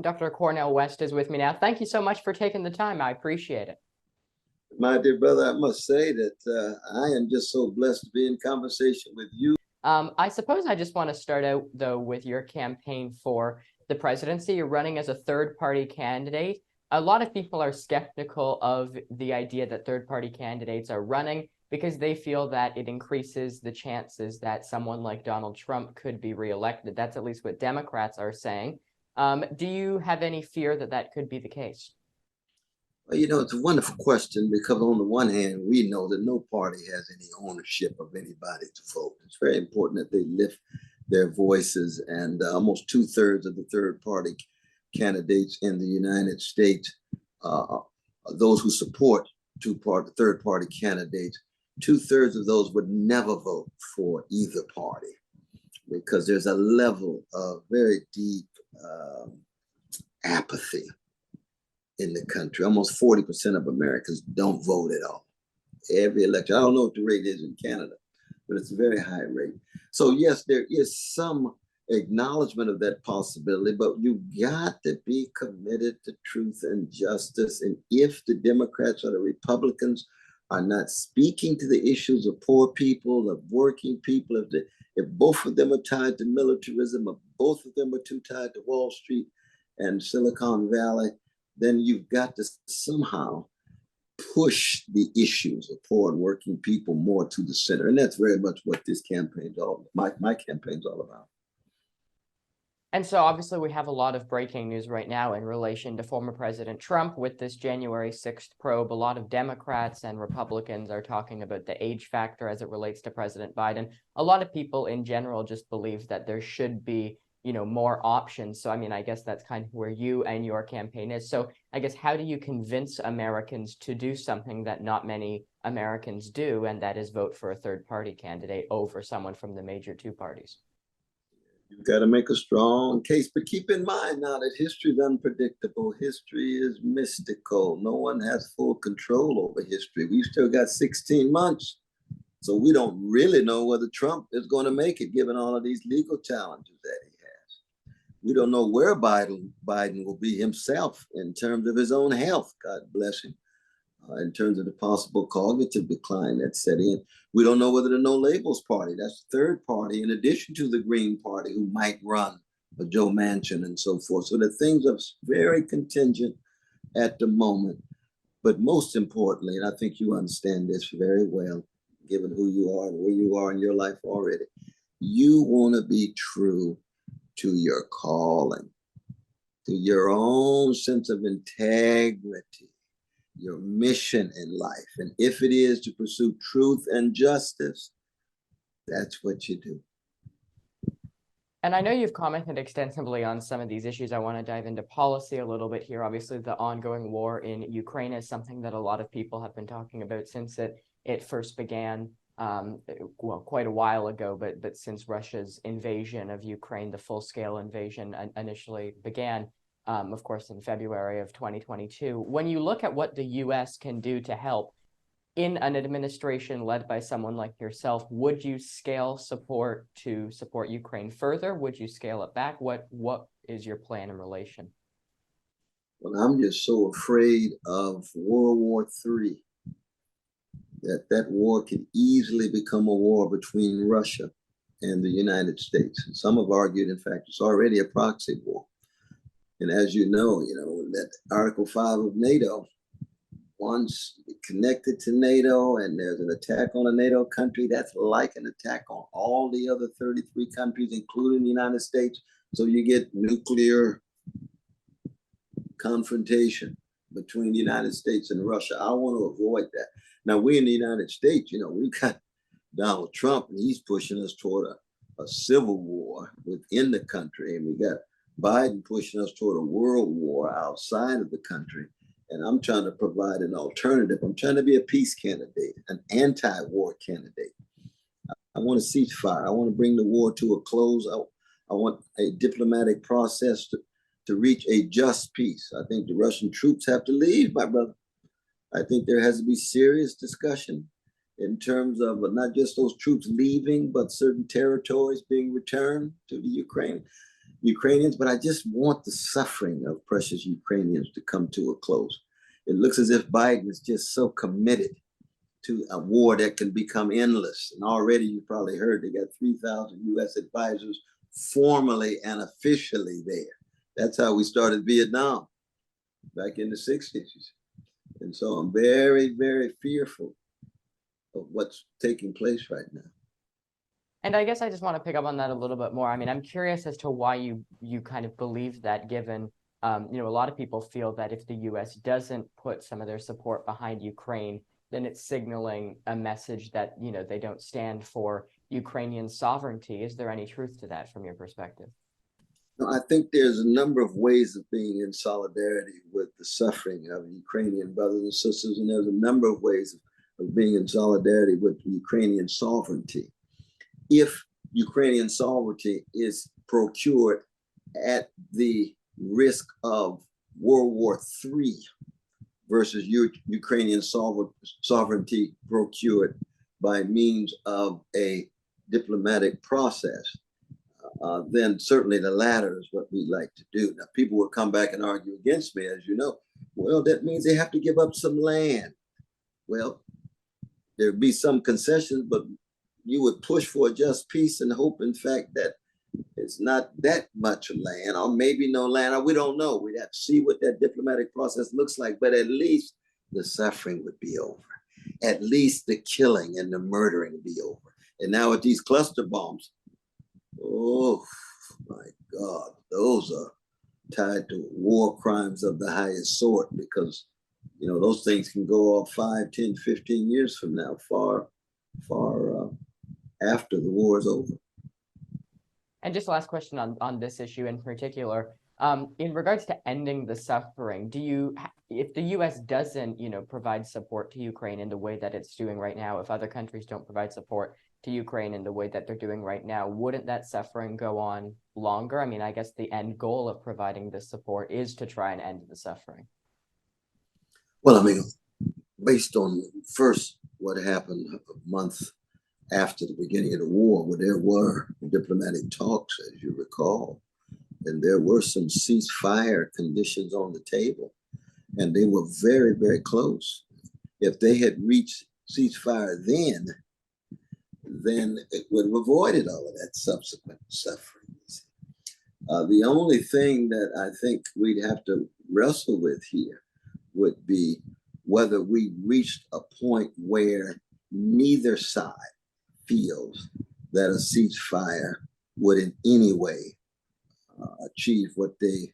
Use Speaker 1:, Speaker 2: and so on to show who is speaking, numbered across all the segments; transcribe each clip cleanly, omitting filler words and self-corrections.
Speaker 1: Dr. Cornel West is with me now. Thank you so much for taking the time. I appreciate it.
Speaker 2: My dear brother, I must say that I am just so blessed to be in conversation with you.
Speaker 1: I suppose I just want to start out, though, with your campaign for the presidency. You're running as a third-party candidate. A lot of people are skeptical of the idea that third-party candidates are running because they feel that it increases the chances that someone like Donald Trump could be reelected. That's at least what Democrats are saying. Do you have any fear that that could be the case?
Speaker 2: Well, it's a wonderful question because on the one hand, we know that no party has any ownership of anybody to vote. It's very important that they lift their voices, and almost 2/3 of the third-party candidates in the United States, those who support third-party candidates, 2/3 of those would never vote for either party because there's a level of very deep apathy in the country. Almost 40% of Americans don't vote at all. Every election, I don't know what the rate is in Canada, but it's a very high rate. So yes, there is some acknowledgement of that possibility, but you got to be committed to truth and justice. And if the Democrats or the Republicans are not speaking to the issues of poor people, of working people, if both of them are tied to militarism, if both of them are too tied to Wall Street and Silicon Valley, then you've got to somehow push the issues of poor and working people more to the center. And that's very much what this campaign's all about. My campaign's all about.
Speaker 1: And so obviously we have a lot of breaking news right now in relation to former President Trump with this January 6th probe. A lot of Democrats and Republicans are talking about the age factor as it relates to President Biden. A lot of people in general just believe that there should be, more options. So, I guess that's kind of where you and your campaign is. So I guess, how do you convince Americans to do something that not many Americans do, and that is vote for a third-party candidate over someone from the major two parties?
Speaker 2: You've got to make a strong case, but keep in mind now that history is unpredictable. History is mystical. No one has full control over history. We've still got 16 months. So we don't really know whether Trump is going to make it, given all of these legal challenges that he has. We don't know where Biden will be himself in terms of his own health, God bless him, in terms of the possible cognitive decline that's set in. We don't know whether the No Labels Party, that's the third party, in addition to the Green Party, who might run for Joe Manchin and so forth. So the things are very contingent at the moment. But most importantly, and I think you understand this very well, given who you are and where you are in your life already, you want to be true to your calling, to your own sense of integrity, your mission in life. And if it is to pursue truth and justice, that's what you do.
Speaker 1: And I know you've commented extensively on some of these issues. I want to dive into policy a little bit here. Obviously, the ongoing war in Ukraine is something that a lot of people have been talking about since it first began, quite a while ago, but since Russia's invasion of Ukraine, the full-scale invasion initially began, of course, in February of 2022. When you look at what the U.S. can do to help in an administration led by someone like yourself, would you scale support to support Ukraine further? Would you scale it back? What is your plan in relation?
Speaker 2: Well, I'm just so afraid of World War III, that war could easily become a war between Russia and the United States. And some have argued, in fact, it's already a proxy war. And as you know, that Article 5 of NATO, once connected to NATO and there's an attack on a NATO country, that's like an attack on all the other 33 countries, including the United States. So you get nuclear confrontation between the United States and Russia. I want to avoid that. Now, we in the United States, we've got Donald Trump, and he's pushing us toward a civil war within the country. And we got Biden pushing us toward a world war outside of the country. And I'm trying to provide an alternative. I'm trying to be a peace candidate, an anti-war candidate. I want a ceasefire. I want to bring the war to a close. I want a diplomatic process to reach a just peace. I think the Russian troops have to leave, my brother. I think there has to be serious discussion in terms of not just those troops leaving, but certain territories being returned to the Ukraine. Ukrainians, but I just want the suffering of precious Ukrainians to come to a close. It looks as if Biden is just so committed to a war that can become endless. And already you probably heard they got 3,000 U.S. advisors formally and officially there. That's how we started Vietnam back in the 60s. And so I'm very, very fearful of what's taking place right now.
Speaker 1: And I guess I just want to pick up on that a little bit more. I mean, I'm curious as to why you kind of believe that, given, you know, a lot of people feel that if the U.S. doesn't put some of their support behind Ukraine, then it's signaling a message that, you know, they don't stand for Ukrainian sovereignty. Is there any truth to that from your perspective?
Speaker 2: No, I think there's a number of ways of being in solidarity with the suffering of Ukrainian brothers and sisters, and there's a number of ways of being in solidarity with Ukrainian sovereignty. If Ukrainian sovereignty is procured at the risk of World War III versus Ukrainian sovereignty procured by means of a diplomatic process, then certainly the latter is what we like to do. Now, people will come back and argue against me, as you know. Well, that means they have to give up some land. Well, there'd be some concessions, but you would push for a just peace and hope, in fact, that it's not that much land, or maybe no land, or we don't know. We'd have to see what that diplomatic process looks like, but at least the suffering would be over. At least the killing and the murdering would be over. And now with these cluster bombs, oh my God, those are tied to war crimes of the highest sort, because, you know, those things can go off 5, 10, 15 years from now, far after the war is over.
Speaker 1: And just last question on this issue in particular, in regards to ending the suffering, if the U.S. doesn't, you know, provide support to Ukraine in the way that it's doing right now, if other countries don't provide support to Ukraine in the way that they're doing right now, wouldn't that suffering go on longer? I mean, I guess the end goal of providing this support is to try and end the suffering.
Speaker 2: Well, I mean, based on first what happened a month after the beginning of the war, where there were diplomatic talks, as you recall, and there were some ceasefire conditions on the table, and they were very, very close. If they had reached ceasefire then it would have avoided all of that subsequent suffering. The only thing that I think we'd have to wrestle with here would be whether we reached a point where neither side feels that a ceasefire would in any way achieve what they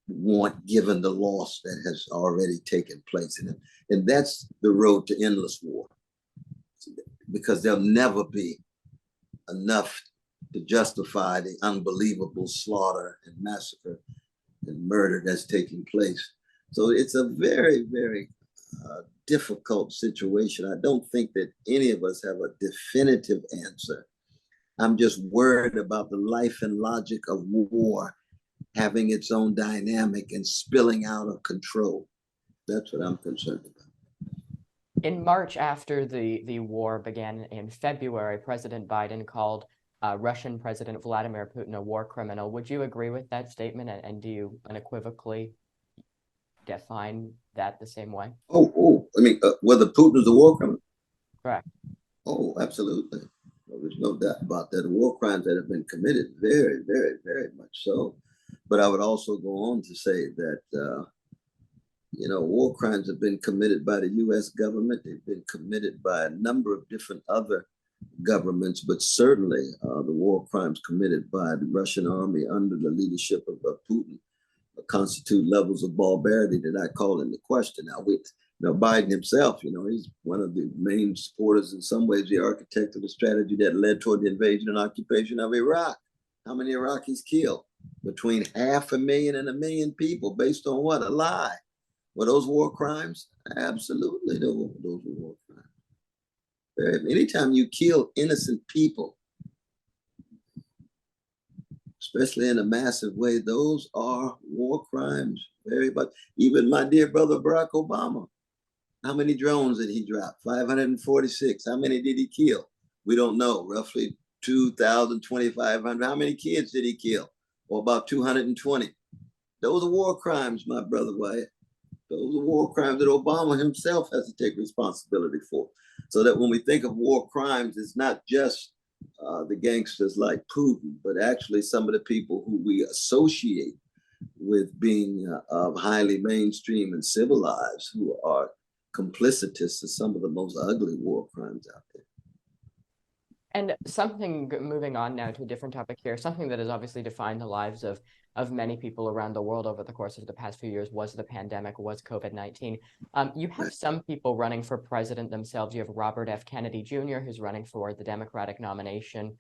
Speaker 2: want, given the loss that has already taken place in it. And that's the road to endless war, because there'll never be enough to justify the unbelievable slaughter and massacre and murder that's taking place. So it's a very, very difficult situation. I don't think that any of us have a definitive answer. I'm just worried about the life and logic of war having its own dynamic and spilling out of control. That's what I'm concerned about.
Speaker 1: In March, after the war began in February, President Biden called Russian President Vladimir Putin a war criminal. Would you agree with that statement, and do you unequivocally define that the same way?
Speaker 2: I mean, whether Putin is a war criminal?
Speaker 1: Correct.
Speaker 2: Oh, absolutely. Well, there's no doubt about that. The war crimes that have been committed, very, very, very much so. But I would also go on to say that, you know, war crimes have been committed by the U.S. government. They've been committed by a number of different other governments, but certainly the war crimes committed by the Russian army under the leadership of Putin constitute levels of barbarity that I call into question. Now, Biden himself, you know, he's one of the main supporters, in some ways, the architect of the strategy that led toward the invasion and occupation of Iraq. How many Iraqis killed? Between 500,000 and 1 million people, based on what? A lie. Were those war crimes? Absolutely, those were war crimes. Anytime you kill innocent people, especially in a massive way, those are war crimes. Very much. Even my dear brother Barack Obama, how many drones did he drop? 546. How many did he kill? We don't know. Roughly 2,000, 2,500. How many kids did he kill? or about 220. Those are war crimes, my brother Wyatt. Those are war crimes that Obama himself has to take responsibility for. So that when we think of war crimes, it's not just the gangsters like Putin, but actually some of the people who we associate with being highly mainstream and civilized, who are complicitous to some of the most ugly war crimes out there.
Speaker 1: And something, moving on now to a different topic here, something that has obviously defined the lives of many people around the world over the course of the past few years was the pandemic, was COVID-19. You have some people running for president themselves. You have Robert F. Kennedy Jr., who's running for the Democratic nomination,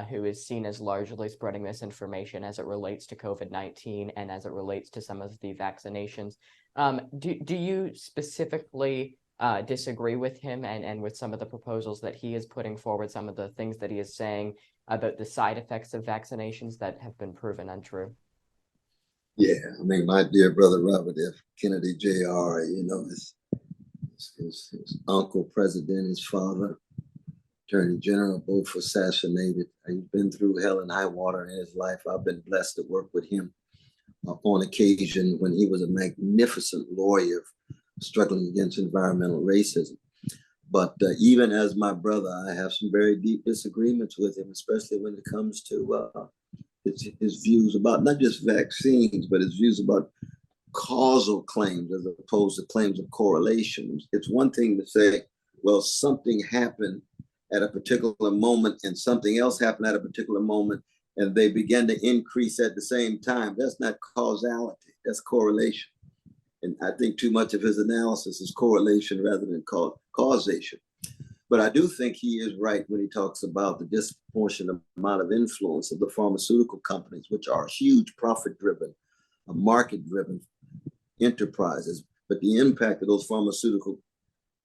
Speaker 1: who is seen as largely spreading misinformation as it relates to COVID-19 and as it relates to some of the vaccinations. Do you specifically disagree with him and with some of the proposals that he is putting forward, some of the things that he is saying about the side effects of vaccinations that have been proven untrue?
Speaker 2: Yeah, I mean, my dear brother Robert F. Kennedy Jr., you know, his uncle, president, his father, attorney general, both assassinated. He's been through hell and high water in his life. I've been blessed to work with him on occasion when he was a magnificent lawyer struggling against environmental racism. But even as my brother, I have some very deep disagreements with him, especially when it comes to his views about not just vaccines, but his views about causal claims as opposed to claims of correlation. It's one thing to say, well, something happened at a particular moment and something else happened at a particular moment, and they began to increase at the same time. That's not causality, that's correlation. And I think too much of his analysis is correlation rather than causation. But I do think he is right when he talks about the disproportionate amount of influence of the pharmaceutical companies, which are huge profit-driven, market-driven enterprises. But the impact of those pharmaceutical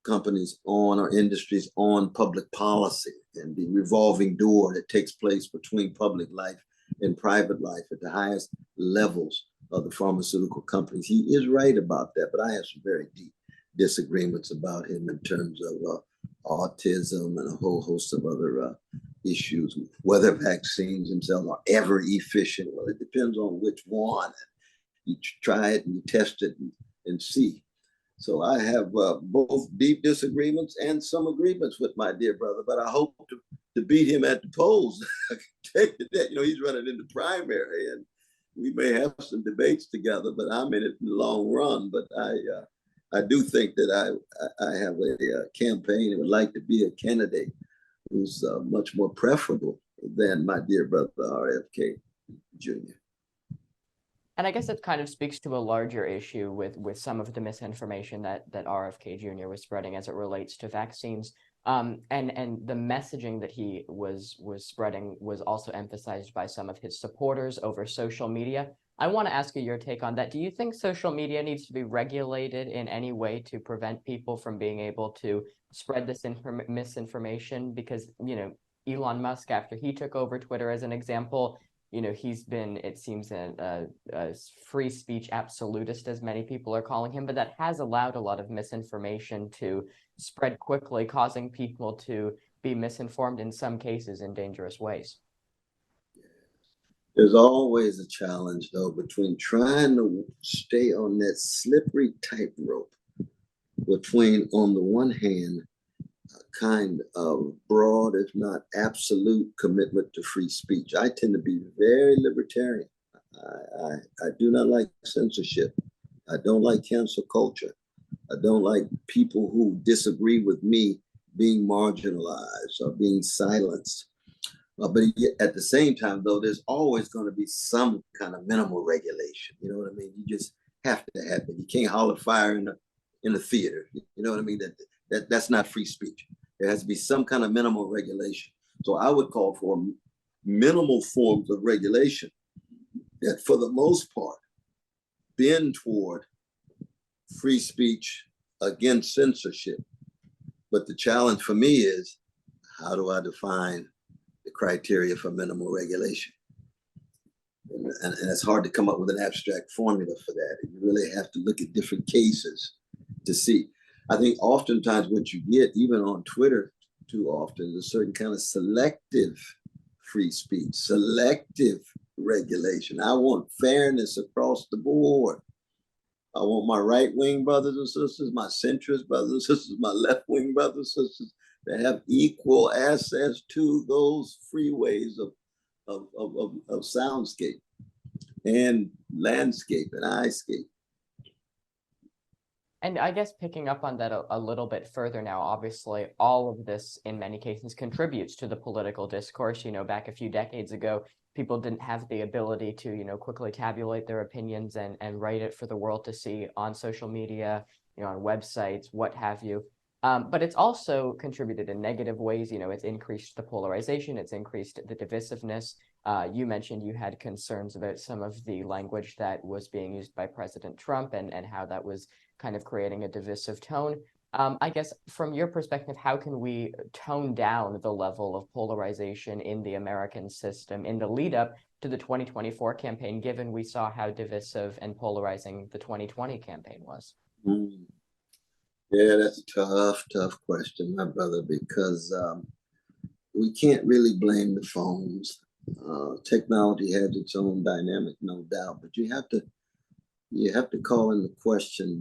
Speaker 2: companies on our industries, on public policy, and the revolving door that takes place between public life and private life at the highest levels of the pharmaceutical companies. He is right about that, but I have some very deep disagreements about him in terms of autism and a whole host of other issues. Whether vaccines themselves are ever efficient, well, it depends on which one. You try it and you test it and see. So I have both deep disagreements and some agreements with my dear brother, but I hope to beat him at the polls. I can tell you that, you know, he's running in the primary and we may have some debates together, but I'm in it in the long run. But I do think that I have a campaign and would like to be a candidate who's much more preferable than my dear brother RFK Jr.
Speaker 1: And I guess it kind of speaks to a larger issue with some of the misinformation that RFK Jr. was spreading as it relates to vaccines. And the messaging that he was spreading was also emphasized by some of his supporters over social media. I want to ask you your take on that. Do you think social media needs to be regulated in any way to prevent people from being able to spread this misinformation? Because, you know, Elon Musk, after he took over Twitter as an example, you know, he's been, it seems, a free speech absolutist, as many people are calling him, but that has allowed a lot of misinformation to spread quickly, causing people to be misinformed in some cases in dangerous ways.
Speaker 2: There's always a challenge, though, between trying to stay on that slippery tightrope between, on the one hand, a kind of broad, if not absolute, commitment to free speech. I tend to be very libertarian. I do not like censorship. I don't like cancel culture. I don't like people who disagree with me being marginalized or being silenced. But at the same time, though, there's always going to be some kind of minimal regulation. You know what I mean? You just have to have it. You can't holler fire in a theater. You know what I mean? That's not free speech. There has to be some kind of minimal regulation. So I would call for minimal forms of regulation that, for the most part, bend toward free speech against censorship. But the challenge for me is, how do I define the criteria for minimal regulation? And it's hard to come up with an abstract formula for that. You really have to look at different cases to see. I think oftentimes what you get, even on Twitter too often, is a certain kind of selective free speech, selective regulation. I want fairness across the board. I want my right-wing brothers and sisters, my centrist brothers and sisters, my left-wing brothers and sisters to have equal access to those freeways of soundscape and landscape and eyescape.
Speaker 1: And I guess picking up on that a little bit further now, obviously, all of this in many cases contributes to the political discourse. You know, back a few decades ago, people didn't have the ability to, you know, quickly tabulate their opinions and write it for the world to see on social media, you know, on websites, what have you. But it's also contributed in negative ways. You know, it's increased the polarization, it's increased the divisiveness. You mentioned you had concerns about some of the language that was being used by President Trump and how that was kind of creating a divisive tone. I guess from your perspective, how can we tone down the level of polarization in the American system in the lead up to the 2024 campaign, given we saw how divisive and polarizing the 2020 campaign was?
Speaker 2: Yeah, that's a tough question, my brother, because we can't really blame the phones. Technology has its own dynamic, no doubt, but you have to call into question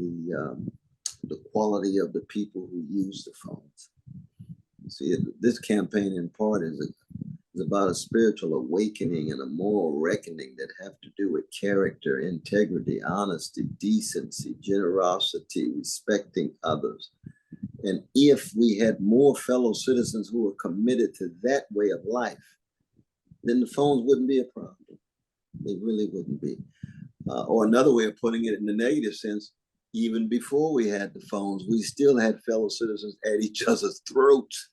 Speaker 2: the quality of the people who use the phones. See, this campaign in part is about a spiritual awakening and a moral reckoning that have to do with character, integrity, honesty, decency, generosity, respecting others. And if we had more fellow citizens who were committed to that way of life, then the phones wouldn't be a problem. They really wouldn't be. Or another way of putting it in the negative sense, even before we had the phones, we still had fellow citizens at each other's throats.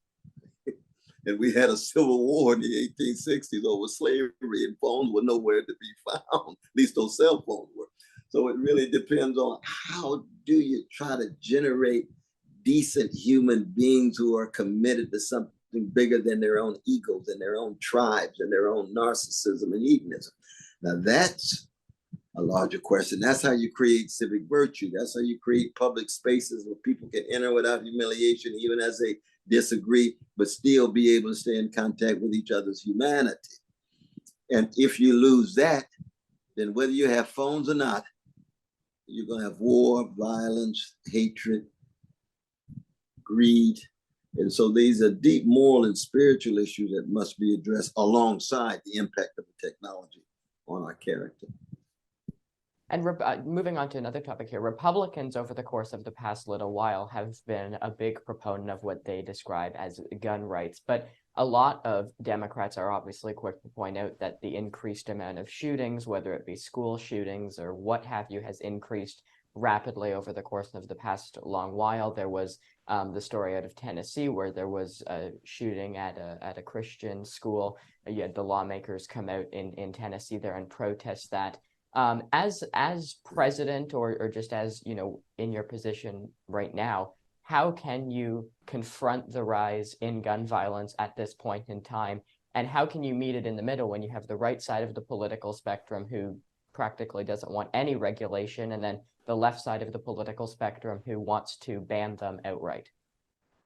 Speaker 2: And we had a civil war in the 1860s over slavery, and phones were nowhere to be found. At least those cell phones were. So it really depends on how do you try to generate decent human beings who are committed to something bigger than their own egos and their own tribes and their own narcissism and hedonism. Now that's a larger question. That's how you create civic virtue. That's how you create public spaces where people can enter without humiliation, even as they disagree, but still be able to stay in contact with each other's humanity. And if you lose that, then whether you have phones or not, you're going to have war, violence, hatred, greed. And so these are deep moral and spiritual issues that must be addressed alongside the impact of the technology on our character.
Speaker 1: And moving on to another topic here, Republicans over the course of the past little while have been a big proponent of what they describe as gun rights. But a lot of Democrats are obviously quick to point out that the increased amount of shootings, whether it be school shootings or what have you, has increased rapidly over the course of the past long while. There was the story out of Tennessee where there was a shooting at a Christian school. You had the lawmakers come out in Tennessee there and protest that. As president or just as, you know, in your position right now, how can you confront the rise in gun violence at this point in time? And how can you meet it in the middle when you have the right side of the political spectrum who practically doesn't want any regulation, and then the left side of the political spectrum who wants to ban them outright?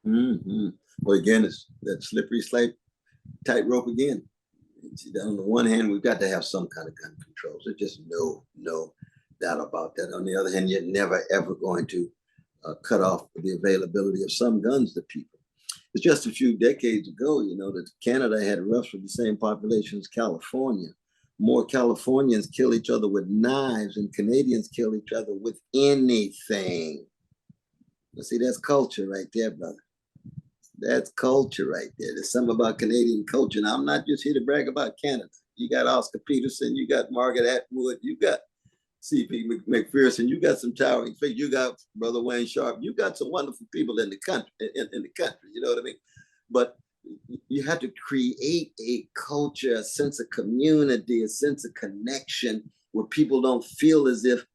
Speaker 2: Well, again, it's that slippery slope, tightrope again. On the one hand, we've got to have some kind of gun controls. There's just no doubt about that. On the other hand, you're never, ever going to cut off the availability of some guns to people. It's just a few decades ago, you know, that Canada had roughly the same population as California. More Californians kill each other with knives than Canadians kill each other with anything. Now, see, that's culture right there, brother. That's culture right there. There's something about Canadian culture. Now, I'm not just here to brag about Canada. You got Oscar Peterson, you got Margaret Atwood, you got C.P. McPherson, you got some towering figures, you got Brother Wayne Sharp, you got some wonderful people in the country, you know what I mean? But you have to create a culture, a sense of community, a sense of connection where people don't feel as if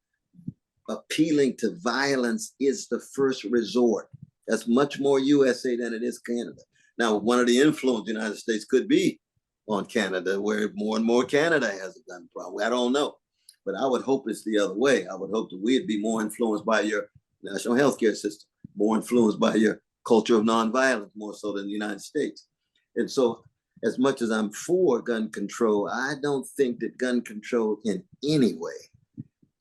Speaker 2: appealing to violence is the first resort. That's much more USA than it is Canada. Now, one of the influence the United States could be on Canada, where more and more Canada has a gun problem. I don't know, but I would hope it's the other way. I would hope that we'd be more influenced by your national healthcare system, more influenced by your culture of nonviolence, more so than the United States. And so as much as I'm for gun control, I don't think that gun control in any way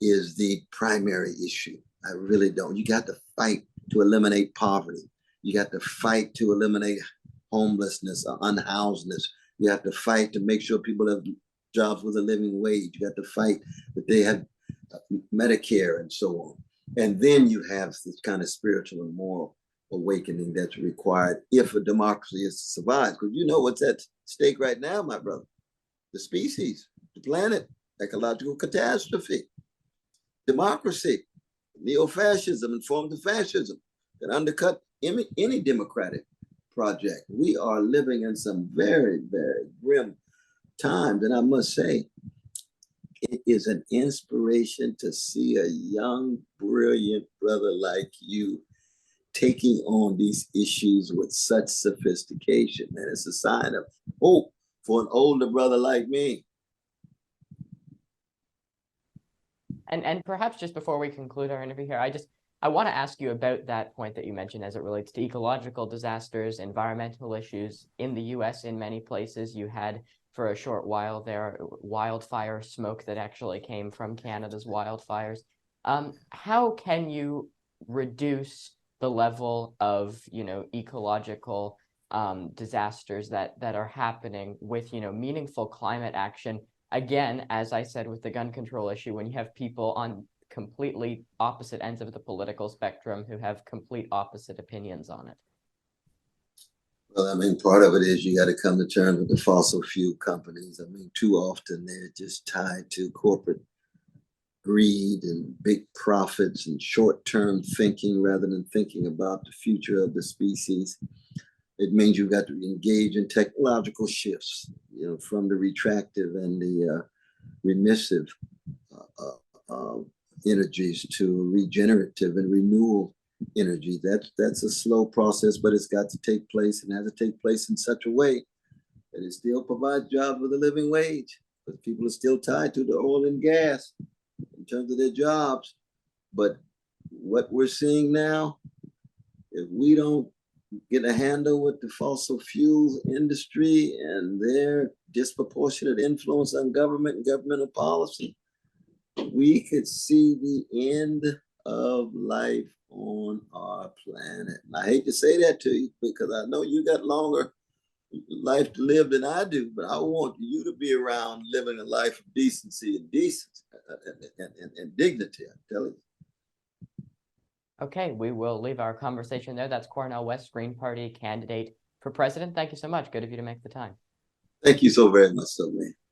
Speaker 2: is the primary issue. I really don't. You got to fight to eliminate poverty. You got to fight to eliminate homelessness or unhousedness. You have to fight to make sure people have jobs with a living wage. You got to fight that they have Medicare and so on. And then you have this kind of spiritual and moral awakening that's required if a democracy is to survive. Because you know what's at stake right now, my brother? The species, the planet, ecological catastrophe, democracy, neo-fascism and forms of fascism that undercut any democratic project. We are living in some very, very grim times. And I must say, it is an inspiration to see a young, brilliant brother like you taking on these issues with such sophistication. And it's a sign of hope for an older brother like me.
Speaker 1: And perhaps just before we conclude our interview here, I want to ask you about that point that you mentioned as it relates to ecological disasters, environmental issues in the US. In many places, you had for a short while there wildfire smoke that actually came from Canada's wildfires. How can you reduce the level of, ecological disasters that are happening with, meaningful climate action? Again, as I said with the gun control issue, when you have people on completely opposite ends of the political spectrum who have complete opposite opinions on it.
Speaker 2: Well, I mean, part of it is you got to come to terms with the fossil fuel companies. I mean, too often they're just tied to corporate greed and big profits and short-term thinking rather than thinking about the future of the species. It means you've got to engage in technological shifts, from the retractive and the remissive energies to regenerative and renewal energy. That's a slow process, but it's got to take place and has to take place in such a way that it still provides jobs with a living wage. But people are still tied to the oil and gas in terms of their jobs. But what we're seeing now, if we don't get a handle with the fossil fuel industry and their disproportionate influence on government and governmental policy, we could see the end of life on our planet. And I hate to say that to you because I know you got longer life to live than I do, but I want you to be around living a life of decency and dignity, I'm telling you.
Speaker 1: Okay, we will leave our conversation there. That's Cornel West, Green Party candidate for president. Thank you so much. Good of you to make the time.
Speaker 2: Thank you so very much, man.